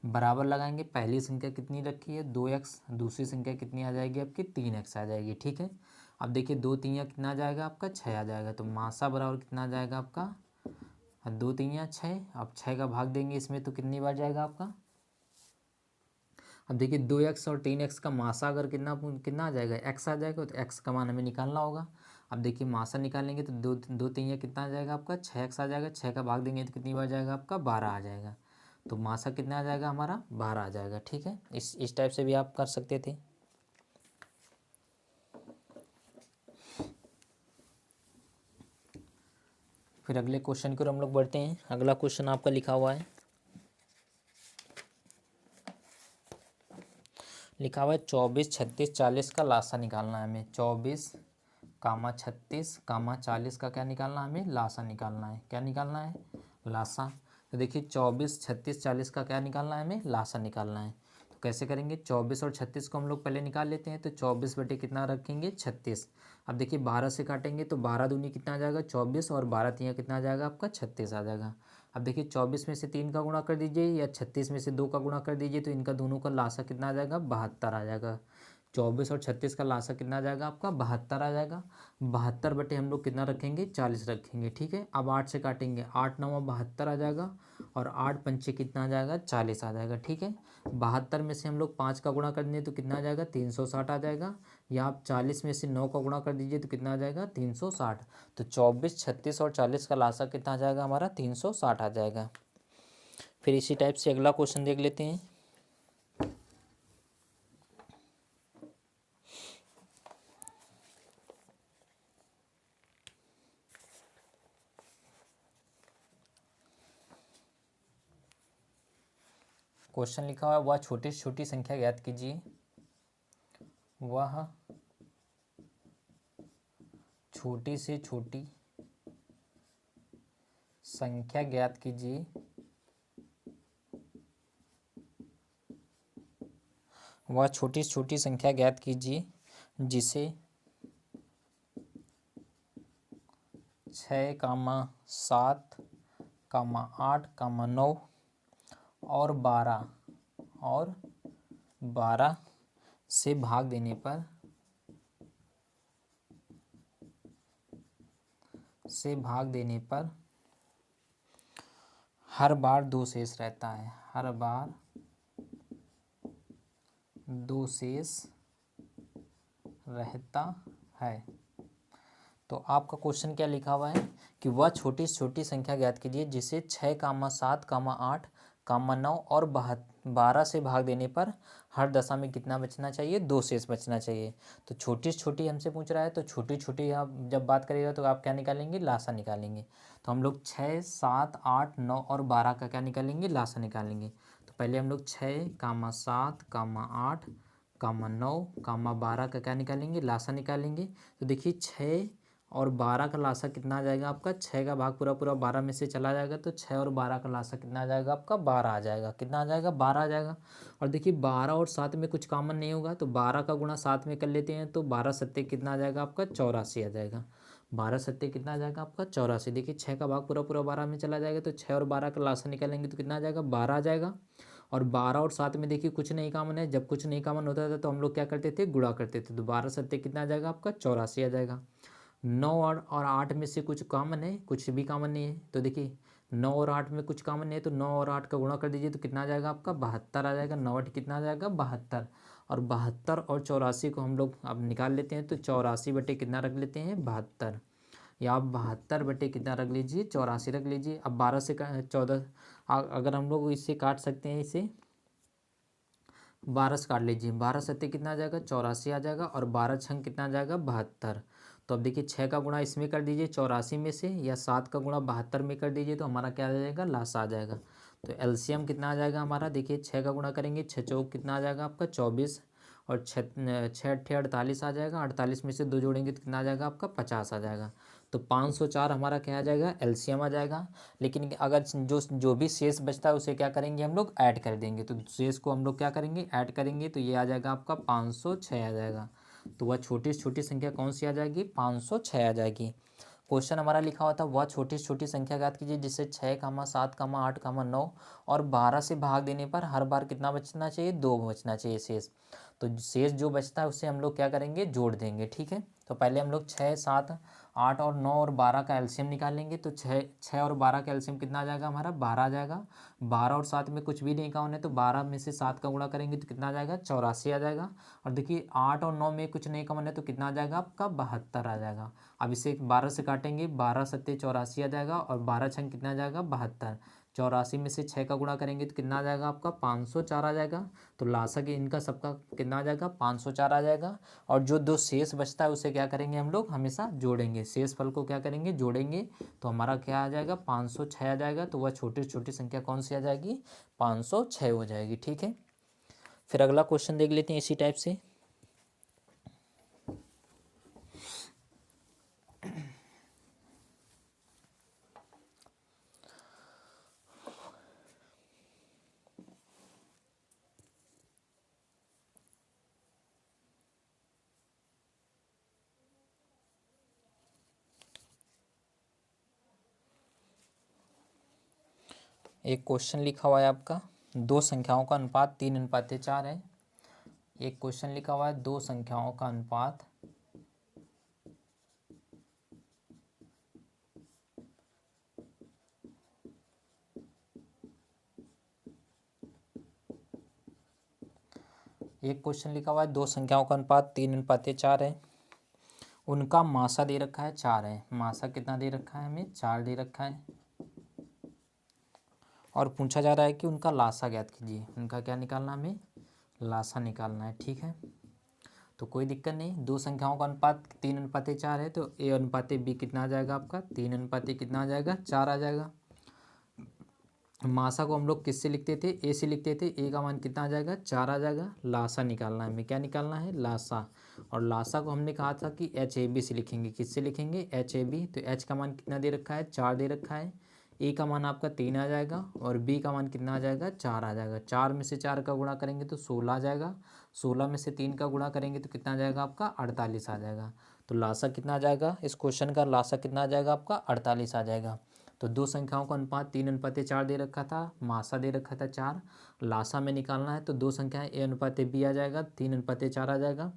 बराबर लगाएंगे पहली संख्या कितनी रखी है 2x, दूसरी संख्या कितनी आ जाएगी आपकी 3x आ जाएगी। ठीक है, अब देखिए 2 3 कितना आ जाएगा आपका 6 आ जाएगा। तो मासा बराबर कितना आ जाएगा आपका 2 3 6। अब 6 का भाग देंगे इसमें तो कितनी बार जाएगा आपका। अब देखिए 2x और 3x का मासा अगर कितना कितना आ जाएगा x आ जाएगा। तो x का मान हमें निकालना होगा। अब देखिए मासा निकालेंगे तो 2 3 कितना आ जाएगा आपका 6x आ जाएगा। 6 का भाग देंगे तो कितनी बार जाएगा आपका 12 आ जाएगा। तो मासा कितना आ जाएगा हमारा 12 आ जाएगा। ठीक है, इस टाइप से भी आप कर सकते थे। फिर अगले क्वेश्चन की ओर हम लोग बढ़ते हैं। अगला क्वेश्चन आपका लिखा हुआ है, लिखा हुआ है 24 36 40 का लासा निकालना है हमें। 24 36 40 का क्या निकालना है हमें लासा निकालना है। क्या निकालना है लासा। तो देखिए 24 36 40 का क्या निकालना है हमें लासा निकालना है। तो कैसे करेंगे 24 और 36 को हम लोग पहले निकाल लेते हैं। तो 24 बटे कितना रखेंगे 36। अब देखिए 12 से काटेंगे तो 12 दूनी कितना आ जाएगा 24 और 12 तिया कितना आ जाएगा आपका 36 आ जाएगा। अब देखिए 24 में से 3 का गुणा कर दीजिए या 36 में से 2 का गुणा कर दीजिए तो इनका दोनों का लासा कितना आ जाएगा 72 आ जाएगा। 24 और 36 का लासा कितना आ जाएगा आपका 72 आ जाएगा। 72 बटे हम लोग कितना रखेंगे 40 रखेंगे। ठीक है, अब 8 से काटेंगे 8 9 72 आ जाएगा और 8 पंचे कितना आ जाएगा 40 आ जाएगा। ठीक है, 72 में से हम लोग 5 का गुणा कर देंगे तो कितना आ जाएगा 360 आ जाएगा। या आप 40 में से 9 का गुणा कर दीजिए तो कितना आ जाएगा 360। तो 24 36 और 40 का लासा कितना आ जाएगा हमारा 360 आ जाएगा। फिर इसी टाइप से अगला क्वेश्चन देख लेते हैं। क्वेश्चन लिखा हुआ है वह छोटी से छोटी संख्या ज्ञात कीजिए। वह छोटी से छोटी संख्या ज्ञात कीजिए वह छोटी से छोटी संख्या ज्ञात कीजिए जिसे 6 7 8 9 और 12 से भाग देने पर हर बार 2 शेष रहता है। हर बार 2 शेष रहता है। तो आपका क्वेश्चन क्या लिखा हुआ है कि वह छोटी से छोटी संख्या ज्ञात कीजिए जिसे 6 7 8 9 और 12 से भाग देने पर हर दशा में कितना बचना चाहिए 2 शेष बचना चाहिए। तो छोटी से छोटी हमसे पूछ रहा है तो छोटी छोटी आप जब बात करिएगा तो आप क्या निकालेंगे लासा निकालेंगे। तो हम लोग 6 7 8 9 और 12 का क्या निकालेंगे लासा निकालेंगे। तो पहले हम लोग 6 7 8 9 12 का क्या निकालेंगे लासा निकालेंगे। तो देखिए 6 और 12 का लासा कितना आ जाएगा आपका 6 का भाग पूरा पूरा 12 में से चला जाएगा तो 6 और 12 का लासा कितना आ जाएगा आपका 12 आ जाएगा। कितना आ जाएगा 12 आ जाएगा। और देखिए 12 और 7 में कुछ कॉमन नहीं होगा तो 12 का गुणा 7 में कर लेते हैं तो 12 सत्ते कितना आ जाएगा आपका 84 आ जाएगा। 12 सत्ते कितना आ जाएगा आपका 84। देखिए 6 का भाग पूरा पूरा 12 में चला जाएगा तो 6 और 12 का लासा निकालेंगे तो कितना आ जाएगा 12 आ जाएगा। और 12 और 7 में देखिए कुछ नहीं कॉमन है। जब कुछ नहीं कॉमन होता था तो हम लोग क्या करते थे गुणा करते थे। तो 12 सत्ते कितना आ जाएगा आपका 84 आ जाएगा। 9 और 8 में से कुछ कॉमन है, कुछ भी कॉमन नहीं है। तो देखिए 9 और 8 में कुछ कॉमन नहीं है तो 9 और 8 का गुणा कर दीजिए तो कितना आ जाएगा आपका 72 आ जाएगा। 9 8 कितना आ जाएगा 72। और 72 और 84 को हम लोग अब निकाल लेते हैं तो 84 बटे कितना रख लेते हैं 72। या आप 72 बटे कितना रख लीजिए 84 रख लीजिए। अब 12 से 14 अगर हम लोग इससे काट सकते हैं, इसे 12 से काट लीजिए, 12 सत्ते कितना आ जाएगा 84 आ जाएगा, और 12 छंग कितना आ जाएगा 72। तो अब देखिए 6 का गुणा इसमें कर दीजिए 84 में से, या 7 का गुणा 72 में कर दीजिए, तो हमारा क्या आ जाएगा लासा आ जाएगा। तो एलसीएम कितना आ जाएगा हमारा, देखिए 6 का गुणा करेंगे 6 चौक कितना आ जाएगा आपका 24, और 6 अट्ठे 48 आ जाएगा, 48 में से 2 जोड़ेंगे तो कितना आ जाएगा आपका 50 आ जाएगा। तो 504 हमारा क्या आ जाएगा एलसीएम आ जाएगा। लेकिन अगर जो भी शेष बचता है उसे क्या करेंगे हम लोग ऐड कर देंगे, तो शेष को हम लोग क्या करेंगे ऐड करेंगे, तो ये आ जाएगा आपका 506 आ जाएगा। तो वह छोटी से छोटी संख्या कौन सी आ जाएगी 506 आ जाएगी। क्वेश्चन हमारा लिखा हुआ था वह छोटी से छोटी संख्या ज्ञात कीजिए जिससे 6, 7, 8, 9 और 12 से भाग देने पर हर बार कितना बचना चाहिए 2 बचना चाहिए शेष। तो शेष जो बचता है उसे हम लोग क्या करेंगे जोड़ देंगे, ठीक है। तो पहले हम लोग 6, 7, 8 और 9 और 12 का एलसीएम निकालेंगे। तो 6 और 12 का एलसीएम कितना आ जाएगा हमारा 12 आ जाएगा। 12 और 7 में कुछ भी नहीं कॉमन है, तो 12 में से 7 का गुणा करेंगे तो कितना आ जाएगा 84 आ जाएगा। और देखिए 8 और 9 में कुछ नहीं कॉमन है, तो कितना आ जाएगा आपका 72 आ जाएगा। अब इसे 12 से काटेंगे, 12 सत्ते 84 आ जाएगा, और 12 छंग कितना आ जाएगा 72। 84 में से 6 का गुणा करेंगे तो कितना आ जाएगा आपका 504 आ जाएगा। तो लासा के इनका सबका कितना आ जाएगा 504 आ जाएगा। और जो दो शेष बचता है उसे क्या करेंगे हम लोग हमेशा जोड़ेंगे, शेष फल को क्या करेंगे जोड़ेंगे। तो हमारा क्या आ जाएगा 506 आ जाएगा। तो वह छोटी छोटी संख्या कौन सी आ जाएगी 506 हो जाएगी, ठीक है। फिर अगला क्वेश्चन देख लेते हैं इसी टाइप से। एक क्वेश्चन लिखा हुआ है आपका दो संख्याओं का अनुपात 3:4 है। एक क्वेश्चन लिखा हुआ है दो संख्याओं का अनुपात एक क्वेश्चन लिखा हुआ है दो संख्याओं का अनुपात 3:4 है। उनका मासा दे रखा है 4 है। मासा कितना दे रखा है हमें 4 दे रखा है। और पूछा जा रहा है कि उनका लासा ज्ञात कीजिए। उनका क्या निकालना हमें लासा निकालना है, ठीक है। तो कोई दिक्कत नहीं, दो संख्याओं का अनुपात 3:4 है, तो A/B कितना आ जाएगा आपका 3 कितना आ जाएगा 4 आ जाएगा। मासा को हम लोग किससे लिखते थे ए से लिखते थे, ए का मान कितना आ जाएगा 4 आ जाएगा। लासा निकालना है हमें, क्या निकालना है लासा। और लासा को हमने कहा था कि HAB से लिखेंगे, किससे लिखेंगे HAB। तो H का मान कितना दे रखा है 4 दे रखा है। ए का मान आपका 3 आ जाएगा, और बी का मान कितना आ जाएगा 4 आ जाएगा। 4 में से 4 का गुणा करेंगे तो 16 आ जाएगा। 16 में से 3 का गुणा करेंगे तो कितना आ जाएगा आपका 48 आ जाएगा। तो लासा कितना आ जाएगा इस क्वेश्चन का लासा कितना आ जाएगा आपका 48 आ जाएगा। तो दो संख्याओं का अनुपात 3:4 दे रखा था, मासा दे रखा था 4, लासा में निकालना है। तो दो संख्याएं A/B आ जाएगा 3:4 आ जाएगा।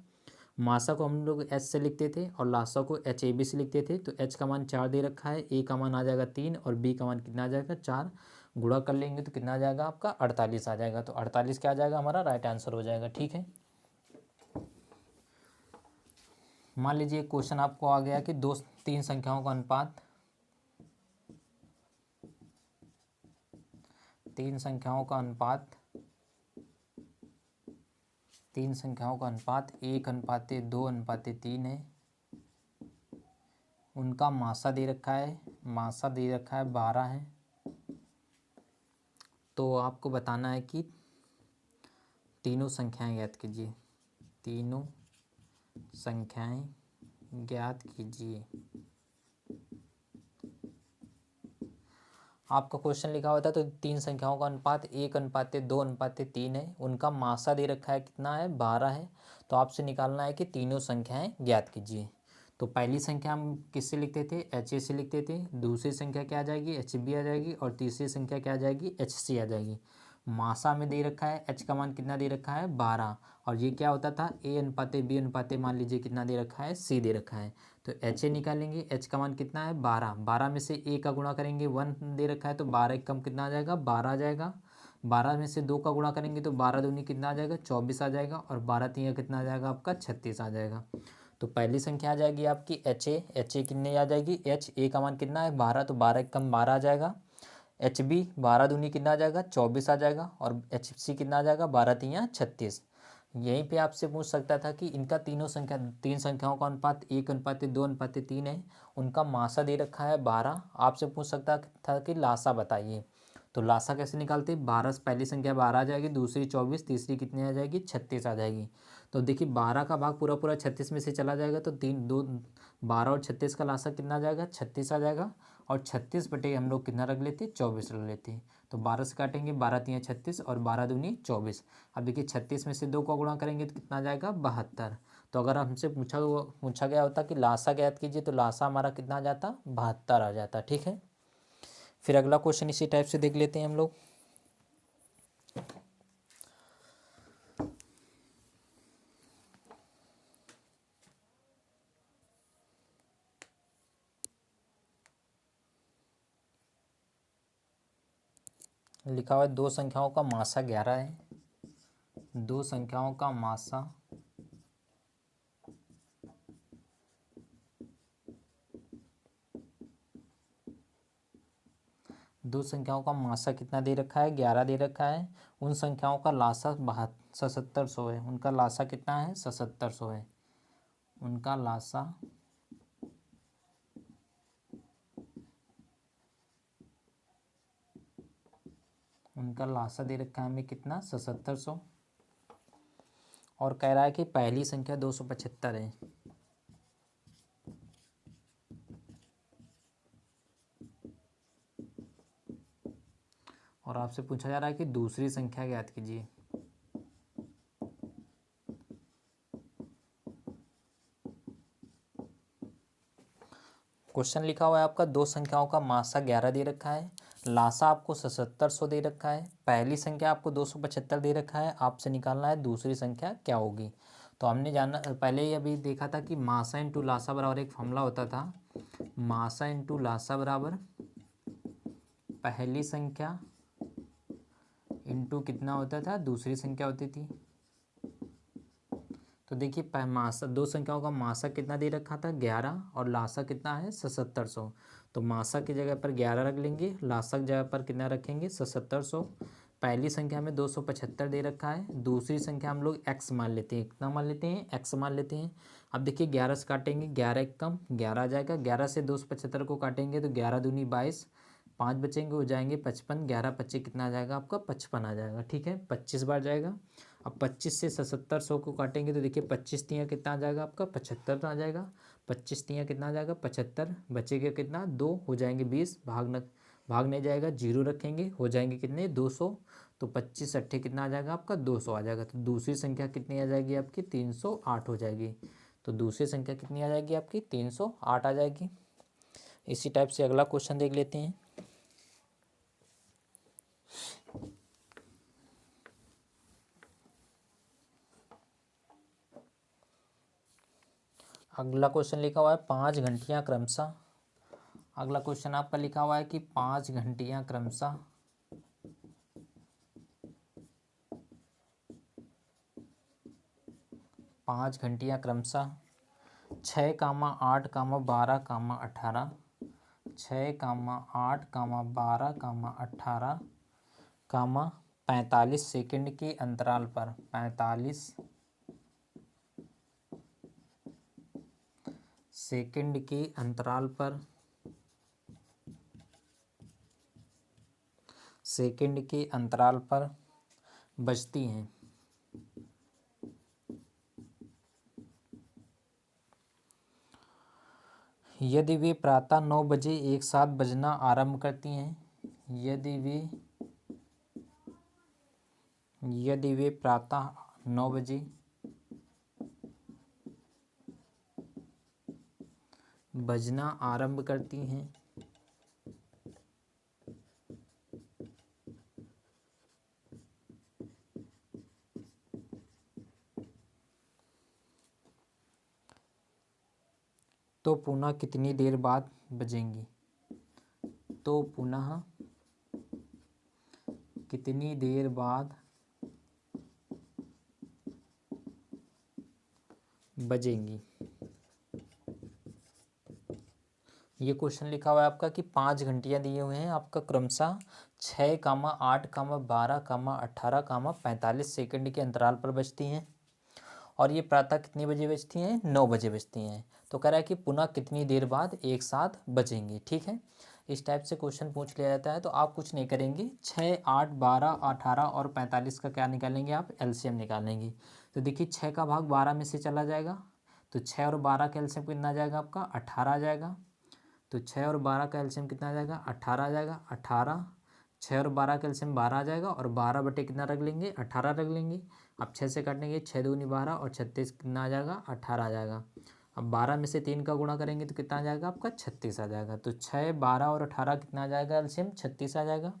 मासा को हम लोग H से लिखते थे और लासा को HAB से लिखते थे। तो H का मान 4 दे रखा है, A का मान आ जाएगा 3 और B का मान कितना आ जाएगा 4। गुणा कर लेंगे तो कितना आ जाएगा आपका 48 आ जाएगा। तो 48 क्या आ जाएगा हमारा राइट आंसर हो जाएगा, ठीक है। मान लीजिए क्वेश्चन आपको आ गया कि तीन संख्याओं का अनुपात तीन संख्याओं का अनुपात 1:2:3 है। उनका मासा दे रखा है 12 है। तो आपको बताना है कि तीनों संख्याएं ज्ञात कीजिए। तीनों संख्याएं ज्ञात कीजिए। आपका क्वेश्चन लिखा हुआ था तो तीन संख्याओं का अनुपात 1:2:3 है। उनका मासा दे रखा है कितना है 12 है। तो आपसे निकालना है कि तीनों संख्याएं ज्ञात कीजिए। तो पहली संख्या हम किससे लिखते थे HA से लिखते थे। दूसरी संख्या क्या आ जाएगी HB आ जाएगी, और तीसरी संख्या क्या आ जाएगी HC आ जाएगी। मासा में दे रखा है H का मान कितना दे रखा है 12, और ये क्या होता था A/B मान लीजिए कितना दे रखा है C दे रखा है। तो HA निकालेंगे, H का मान कितना है 12, 12 में से A का गुणा करेंगे 1 दे रखा है, तो 12 कम कितना आ जाएगा 12 आ जाएगा। 12 में से 2 का गुणा करेंगे तो 12 दूनी कितना आ जाएगा 24 आ जाएगा, और 12 3 कितना आ जाएगा आपका 36 आ जाएगा। तो पहली संख्या आ जाएगी आपकी एच ए कितने आ जाएगी, एच ए का मान कितना है 12, तो 12 कम 12 आ जाएगा। एच बी 12 दूनी कितना आ जाएगा 24 आ जाएगा। और एच सी कितना आ जाएगा 12 तियाँ 36। यहीं पे आपसे पूछ सकता था कि इनका तीनों संख्या, तीन संख्याओं का अनुपात 1:2:3 है, उनका मासा दे रखा है 12। आपसे पूछ सकता था कि लासा बताइए। तो लासा कैसे निकालते, 12 पहली संख्या 12 आ जाएगी, दूसरी 24, तीसरी कितनी आ जाएगी 36 आ जाएगी। तो देखिए 12 का भाग पूरा पूरा 36 में से चला जाएगा, तो 12 और 36 का लासा कितना आ जाएगा 36 आ जाएगा। और 36 बटे हम लोग कितना रख लेते 24 रख लेते। तो 12 से काटेंगे, 12 तियाँ 36 और 12 दूनी 24। अब देखिए 36 में से 2 का गुणा करेंगे तो कितना आ जाएगा 72। तो अगर हमसे पूछा गया होता कि लासा ज्ञात कीजिए, तो लासा हमारा कितना आ जाता 72 आ जाता। ठीक है, फिर अगला क्वेश्चन इसी टाइप से देख लेते हैं हम लोग। लिखा हुआ है दो संख्याओं का मासा 11 है, दो संख्याओं का मासा दो संख्याओं का मासा कितना दे रखा है 11 दे रखा है। उन संख्याओं का लासा 7700 है, उनका लासा कितना है 7700 है। उनका लासा दे रखा है हमें कितना 7700। और कह रहा है कि पहली संख्या 275 है। और आपसे पूछा जा रहा है कि दूसरी संख्या ज्ञात कीजिए। क्वेश्चन लिखा हुआ है आपका दो संख्याओं का मासा 11 दे रखा है, लासा आपको 7700 दे रखा है, पहली संख्या आपको 275 दे रखा है, आपसे निकालना है दूसरी संख्या क्या होगी। तो हमने जाना पहले ही अभी देखा था कि मासा इंटू लासा बराबर एक फॉर्मूला होता था, मासा इंटू लासा बराबर पहली संख्या इंटू कितना होता था दूसरी संख्या होती थी। तो देखिए मासा दो संख्याओं का मासा कितना दे रखा था 11 और लासा कितना है 7700। तो मासा की जगह पर 11 रख लेंगे, लासा की जगह पर कितना रखेंगे 7700। पहली संख्या में 275 दे रखा है, दूसरी संख्या हम लोग x मान लेते हैं, कितना मान लेते हैं x मान लेते हैं। अब देखिए 11 से काटेंगे, 11 एक कम 11 आ जाएगा, 11 से 275 को काटेंगे तो 11 दूनी 22, 5 बचेंगे हो जाएंगे 55, 11 25 कितना आ जाएगा आपका 55 आ जाएगा। ठीक है, 25 बार जाएगा। अब 25 से 7700 को काटेंगे तो देखिए 25 तियाँ कितना आ जाएगा आपका 75 आ जाएगा। 25 तियाँ कितना आ जाएगा 75, बचेगा कितना 2 हो जाएंगे 20, भाग नहीं जाएगा, जीरो रखेंगे हो जाएंगे कितने 200। तो 25 अट्ठे कितना आ जाएगा आपका 200 आ जाएगा। तो दूसरी संख्या कितनी आ जाएगी आपकी 308 हो जाएगी। तो दूसरी संख्या कितनी आ जाएगी आपकी 308 आ जाएगी। इसी टाइप से अगला क्वेश्चन देख लेते हैं। अगला क्वेश्चन लिखा हुआ है 5 घंटियाँ क्रमशः। अगला क्वेश्चन आपका लिखा हुआ है कि 5 घंटियाँ क्रमशः 6,8,12,18, 6,8,12,18, 45 सेकंड के अंतराल पर 45 सेकंड के अंतराल पर बजती हैं। यदि वे प्रातः 9 बजे एक साथ बजना आरंभ करती हैं, यदि वे प्रातः 9 बजे बजना आरंभ करती हैं तो पुनः कितनी देर बाद बजेंगी, तो पुनः कितनी देर बाद बजेंगी। ये क्वेश्चन लिखा हुआ है आपका कि 5 घंटियाँ दिए हुए हैं आपका क्रमशः 6, 8, 12, 18, 45 सेकंड के अंतराल पर बजती हैं और ये प्रातः कितने बजे बजती हैं? 9 बजे बजती हैं। तो कह रहा है कि पुनः कितनी देर बाद एक साथ बजेंगी। ठीक है, इस टाइप से क्वेश्चन पूछ लिया जाता है। तो आप कुछ नहीं करेंगे, 6, 8, 12, 18 और 45 का क्या निकालेंगे? आप एलसीएम निकालेंगे। तो देखिए 6 का भाग 12 में से चला जाएगा, तो 6 और 12 का एलसीएम कितना आ जाएगा आपका? 18 आ जाएगा। तो 6 और 12 का एलसीएम कितना आ जाएगा? 18 आ जाएगा। 18, 6 और 12 का एलसीएम 12 आ जाएगा और 12 बटे कितना रख लेंगे? 18 रख लेंगे। अब 6 से काटेंगे, 6 दूनी 12 और 36 कितना आ जाएगा? 18 आ जाएगा। अब 12 में से 3 का गुणा करेंगे तो कितना आ जाएगा आपका? 36 आ जाएगा। तो 6, 12 और 18 कितना आ जाएगा एलसीएम? 36 आ जाएगा।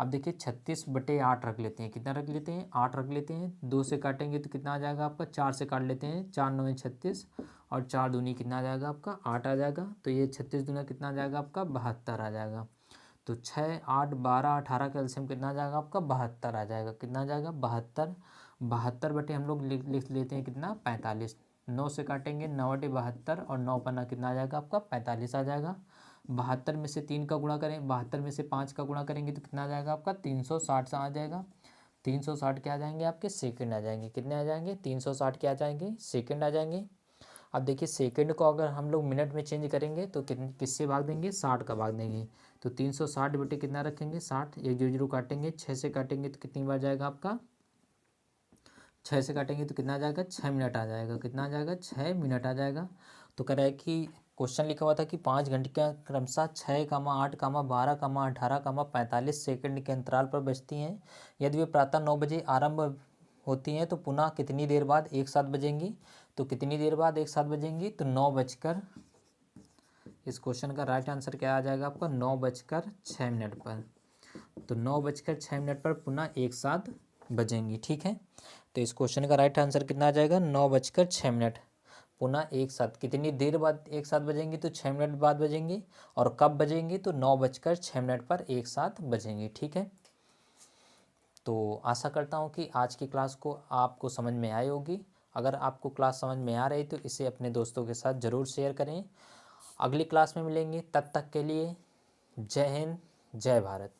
अब देखिए 36 बटे 8 रख लेते हैं, कितना रख लेते हैं? 8 रख लेते हैं। 2 से काटेंगे तो कितना आ जाएगा आपका? 4 से काट लेते हैं, 4 9 36 और 4 दूनी कितना आ जाएगा आपका? 8 आ जाएगा। तो ये 36 दूना कितना आ जाएगा आपका? 72 आ जाएगा। तो 6, 8, 12, 18 का एलसीएम कितना आ जाएगा आपका? 72 आ जाएगा। कितना आ जाएगा? 72। 72 बटे हम लोग लिख लेते हैं कितना? 45। 9 से काटेंगे, 9 बटे 72 और 9 पन्ना कितना आ जाएगा आपका? 45 आ जाएगा। 72 में से 3 का गुणा करें, 72 में से 5 का गुणा करेंगे तो कितना आ जाएगा आपका? 360 आ जाएगा। 360 क्या आ जाएंगे आपके? सेकंड आ जाएंगे। कितने आ जाएंगे? 360 क्या आ जाएंगे? सेकंड आ जाएंगे। अब देखिए सेकंड को अगर हम लोग मिनट में चेंज करेंगे तो किससे भाग देंगे? 60 का भाग देंगे। तो 360 बटे कितना रखेंगे? 60। एक 0 काटेंगे, 6 से काटेंगे तो कितनी बार जाएगा आपका? 6 से काटेंगे तो कितना आ जाएगा? 6 मिनट आ जाएगा। कितना आ जाएगा? 6 मिनट आ जाएगा। तो कह रहा है कि क्वेश्चन लिखा हुआ था कि 5 घंटे का क्रमशः 6, 8, 12, 18, 45 सेकंड के अंतराल पर बजती हैं। यदि वे प्रातः 9 बजे आरंभ होती हैं तो पुनः कितनी देर बाद एक साथ बजेंगी? तो कितनी देर बाद एक साथ बजेंगी? तो 9 बजकर, इस क्वेश्चन का राइट आंसर क्या आ जाएगा आपका? 9 बजकर 6 मिनट पर। तो 9 बजकर 6 मिनट पर पुनः एक साथ बजेंगी। ठीक है, तो इस क्वेश्चन का राइट आंसर कितना आ जाएगा? 9 बजकर 6 मिनट पुनः एक साथ। कितनी देर बाद एक साथ बजेंगी? तो 6 मिनट बाद बजेंगी। और कब बजेंगी? तो 9 बजकर 6 मिनट पर एक साथ बजेंगी। ठीक है, तो आशा करता हूँ कि आज की क्लास को आपको समझ में आई होगी। अगर आपको क्लास समझ में आ रही तो इसे अपने दोस्तों के साथ ज़रूर शेयर करें। अगली क्लास में मिलेंगे, तब तक के लिए जय हिंद, जय भारत।